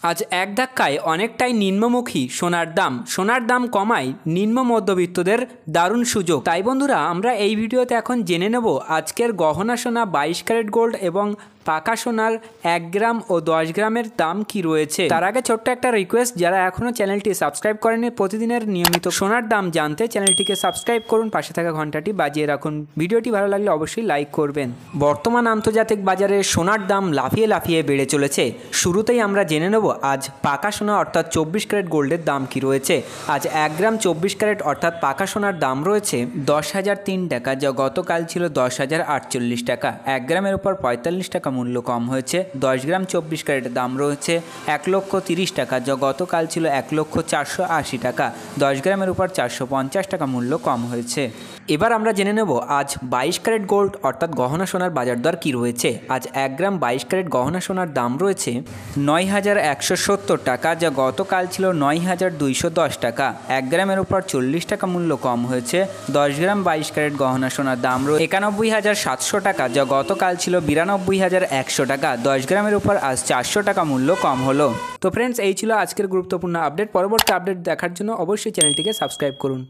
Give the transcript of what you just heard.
আজ এক ধাক্কায় অনেকটাই নিম্নমুখী সোনার দাম কমায় নিম্ন মধ্যবিত্তদের দারুণ সুযোগ। তাই বন্ধুরা, আমরা এই ভিডিওতে এখন জেনে নেব আজকের গহনা সোনা 22 ক্যারেট গোল্ড এবং পাকা সোনার 1 গ্রাম ও 10 গ্রামের দাম কি রয়েছে। তার আগে ছোট্ট একটা রিকোয়েস্ট, যারা এখনও চ্যানেলটি সাবস্ক্রাইব করেনি, প্রতিদিনের নিয়মিত সোনার দাম জানতে চ্যানেলটিকে সাবস্ক্রাইব করুন, পাশে থাকা ঘন্টাটি বাজিয়ে রাখুন। ভিডিওটি ভালো লাগলে অবশ্যই লাইক করবেন। বর্তমান আন্তর্জাতিক বাজারে সোনার দাম লাফিয়ে লাফিয়ে বেড়ে চলেছে। শুরুতেই আমরা জেনে নেব আজ পাকা সোনা অর্থাৎ 24 ক্যারেট গোল্ডের দাম কি রয়েছে। আজ 1 গ্রাম 24 ক্যারেট অর্থাৎ পাকা সোনার দাম রয়েছে 10,003 টাকা, যা গতকাল ছিল 10,048 টাকা। 1 গ্রামের উপর 45 টাকা মূল্য কম হয়েছে। 10 গ্রাম 24 ক্যারেটের দাম রয়েছে 1,30,030 টাকা, যা গতকাল ছিল 1,04,80 টাকা। 10 গ্রামের উপর 450 টাকা মূল্য কম হয়েছে। এবার আমরা জেনে নেব আজ 22 ক্যারেট গোল্ড অর্থাৎ গহনা সোনার বাজার দর কী রয়েছে। আজ 1 গ্রাম 22 ক্যারেট গহনা সোনার দাম রয়েছে 9,170 টাকা, যা গতকাল ছিল 9,210 টাকা। 1 গ্রামের উপর 40 টাকা মূল্য কম হয়েছে। 10 গ্রাম 22 ক্যারেট গহনা সোনার দাম রয়েছে 91,700 টাকা, যা গতকাল ছিল 92,100 টাকা। 10 গ্রামের উপর আজ 400 টাকা মূল্য কম হলো। তো ফ্রেন্ডস, এই ছিল আজকের গুরুত্বপূর্ণ আপডেট। পরবর্তী আপডেট দেখার জন্য অবশ্যই চ্যানেলটিকে সাবস্ক্রাইব করুন।